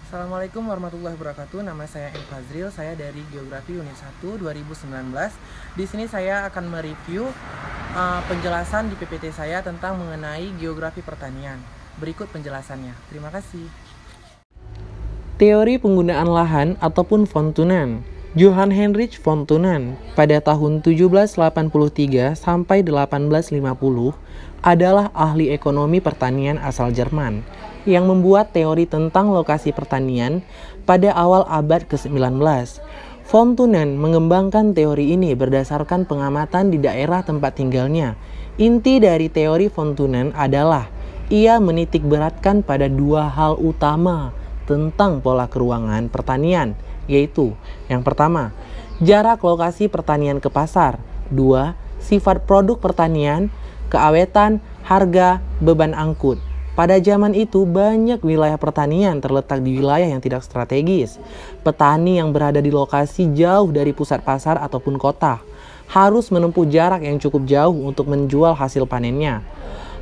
Assalamualaikum warahmatullahi wabarakatuh. Nama saya M. Fazril, saya dari Geografi Unit 1 2019. Di sini saya akan mereview penjelasan di PPT saya tentang mengenai geografi pertanian. Berikut penjelasannya. Terima kasih. Teori penggunaan lahan ataupun von Thunen. Johann Heinrich von Thunen pada tahun 1783 sampai 1850 adalah ahli ekonomi pertanian asal Jerman yang membuat teori tentang lokasi pertanian pada awal abad ke-19. Von Thunen mengembangkan teori ini berdasarkan pengamatan di daerah tempat tinggalnya. Inti dari teori von Thunen adalah ia menitik beratkan pada dua hal utama tentang pola keruangan pertanian, yaitu yang pertama, jarak lokasi pertanian ke pasar, dua, sifat produk pertanian, keawetan, harga, beban angkut. Pada zaman itu banyak wilayah pertanian terletak di wilayah yang tidak strategis. Petani yang berada di lokasi jauh dari pusat pasar ataupun kota harus menempuh jarak yang cukup jauh untuk menjual hasil panennya.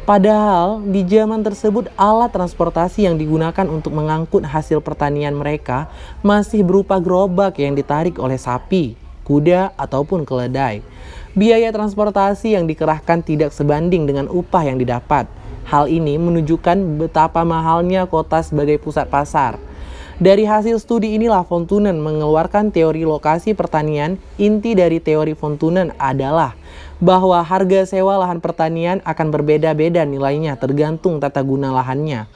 Padahal di zaman tersebut alat transportasi yang digunakan untuk mengangkut hasil pertanian mereka masih berupa gerobak yang ditarik oleh sapi, kuda, ataupun keledai. Biaya transportasi yang dikerahkan tidak sebanding dengan upah yang didapat. Hal ini menunjukkan betapa mahalnya kota sebagai pusat pasar. Dari hasil studi inilah von Thunen mengeluarkan teori lokasi pertanian. Inti dari teori von Thunen adalah bahwa harga sewa lahan pertanian akan berbeda-beda nilainya tergantung tata guna lahannya.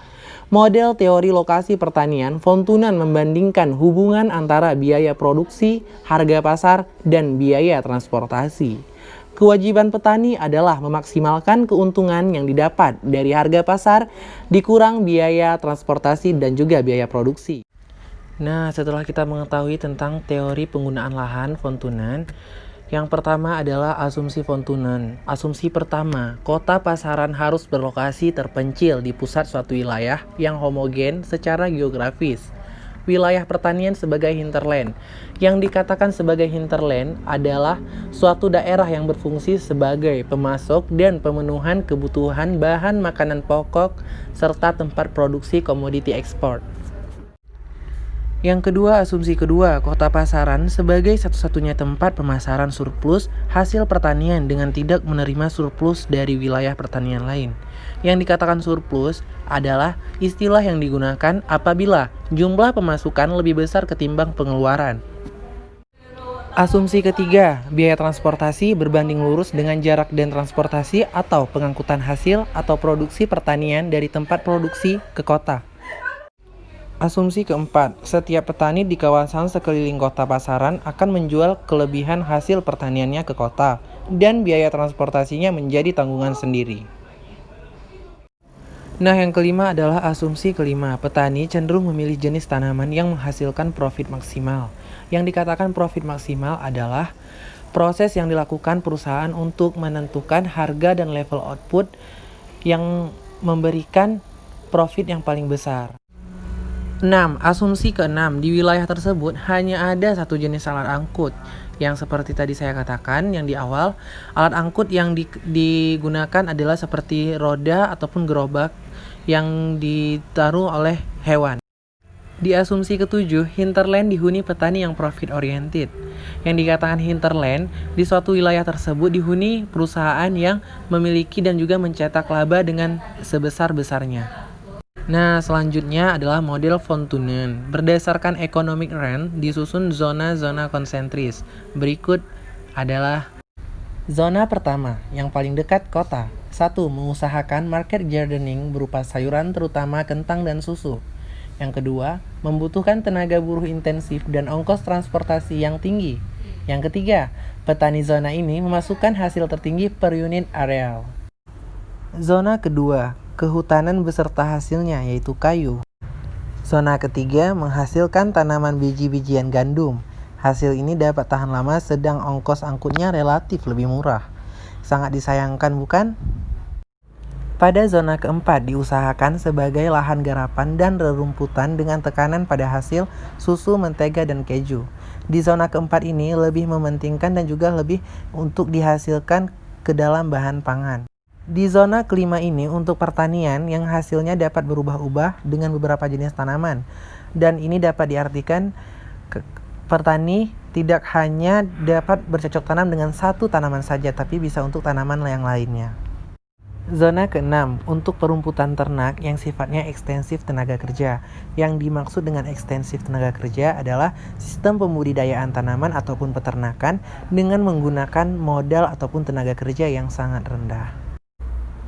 Model teori lokasi pertanian, von Thunen membandingkan hubungan antara biaya produksi, harga pasar, dan biaya transportasi. Kewajiban petani adalah memaksimalkan keuntungan yang didapat dari harga pasar, dikurang biaya transportasi dan juga biaya produksi. Nah, setelah kita mengetahui tentang teori penggunaan lahan von Thunen, yang pertama adalah asumsi von Thunen. Asumsi pertama, kota pasaran harus berlokasi terpencil di pusat suatu wilayah yang homogen secara geografis. Wilayah pertanian sebagai hinterland. Yang dikatakan sebagai hinterland adalah suatu daerah yang berfungsi sebagai pemasok dan pemenuhan kebutuhan bahan makanan pokok serta tempat produksi komoditi ekspor. Yang kedua, asumsi kedua, kota pasaran sebagai satu-satunya tempat pemasaran surplus hasil pertanian dengan tidak menerima surplus dari wilayah pertanian lain. Yang dikatakan surplus adalah istilah yang digunakan apabila jumlah pemasukan lebih besar ketimbang pengeluaran. Asumsi ketiga, biaya transportasi berbanding lurus dengan jarak dan transportasi atau pengangkutan hasil atau produksi pertanian dari tempat produksi ke kota. Asumsi keempat, setiap petani di kawasan sekeliling kota pasaran akan menjual kelebihan hasil pertaniannya ke kota, dan biaya transportasinya menjadi tanggungan sendiri. Nah, yang kelima adalah asumsi kelima, petani cenderung memilih jenis tanaman yang menghasilkan profit maksimal. Yang dikatakan profit maksimal adalah proses yang dilakukan perusahaan untuk menentukan harga dan level output yang memberikan profit yang paling besar. 6. Asumsi ke-6, di wilayah tersebut hanya ada satu jenis alat angkut. Yang seperti tadi saya katakan yang di awal, alat angkut yang digunakan adalah seperti roda ataupun gerobak yang ditaruh oleh hewan. Di asumsi ke-7, hinterland dihuni petani yang profit oriented. Yang dikatakan hinterland, di suatu wilayah tersebut dihuni perusahaan yang memiliki dan juga mencetak laba dengan sebesar-besarnya. Nah, selanjutnya adalah model von Thunen. Berdasarkan economic rent, disusun zona-zona konsentris. Berikut adalah zona pertama, yang paling dekat kota. 1. Mengusahakan market gardening berupa sayuran terutama kentang dan susu. Yang kedua, membutuhkan tenaga buruh intensif dan ongkos transportasi yang tinggi. Yang ketiga, petani zona ini memasukkan hasil tertinggi per unit areal. Zona kedua, kehutanan beserta hasilnya yaitu kayu. Zona ketiga menghasilkan tanaman biji-bijian gandum. Hasil ini dapat tahan lama sedang ongkos angkutnya relatif lebih murah. Sangat disayangkan bukan? Pada zona keempat diusahakan sebagai lahan garapan dan rerumputan dengan tekanan pada hasil susu, mentega, dan keju. Di zona keempat ini lebih mementingkan dan juga lebih untuk dihasilkan ke dalam bahan pangan. Di zona kelima ini untuk pertanian yang hasilnya dapat berubah-ubah dengan beberapa jenis tanaman. Dan ini dapat diartikan petani tidak hanya dapat bercocok tanam dengan satu tanaman saja, tapi bisa untuk tanaman yang lainnya. Zona ke-6 untuk perumputan ternak yang sifatnya ekstensif tenaga kerja. Yang dimaksud dengan ekstensif tenaga kerja adalah sistem pembudidayaan tanaman ataupun peternakan dengan menggunakan modal ataupun tenaga kerja yang sangat rendah.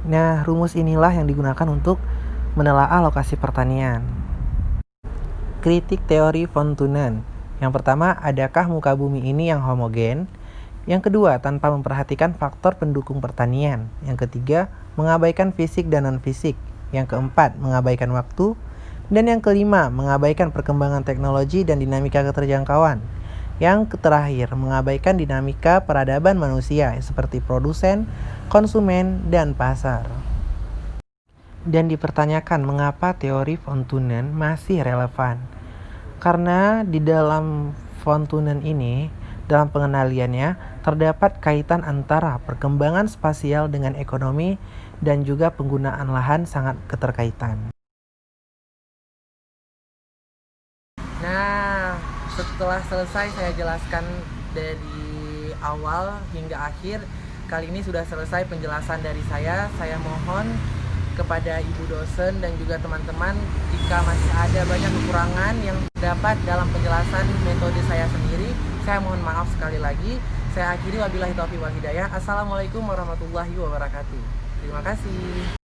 Nah, rumus inilah yang digunakan untuk menelaah lokasi pertanian. Kritik teori von Thunen. Yang pertama, adakah muka bumi ini yang homogen? Yang kedua, tanpa memperhatikan faktor pendukung pertanian. Yang ketiga, mengabaikan fisik dan non-fisik. Yang keempat, mengabaikan waktu. Dan yang kelima, mengabaikan perkembangan teknologi dan dinamika keterjangkauan. Yang terakhir, mengabaikan dinamika peradaban manusia seperti produsen, konsumen, dan pasar. Dan dipertanyakan mengapa teori von Thunen masih relevan. Karena di dalam von Thunen ini, dalam pengenaliannya, terdapat kaitan antara perkembangan spasial dengan ekonomi dan juga penggunaan lahan sangat keterkaitan. Nah, setelah selesai saya jelaskan dari awal hingga akhir, kali ini sudah selesai penjelasan dari saya. Saya mohon kepada ibu dosen dan juga teman-teman, jika masih ada banyak kekurangan yang dapat dalam penjelasan metode saya sendiri, saya mohon maaf sekali lagi. Saya akhiri, wabillahi taufiq wal hidayah. Assalamualaikum warahmatullahi wabarakatuh. Terima kasih.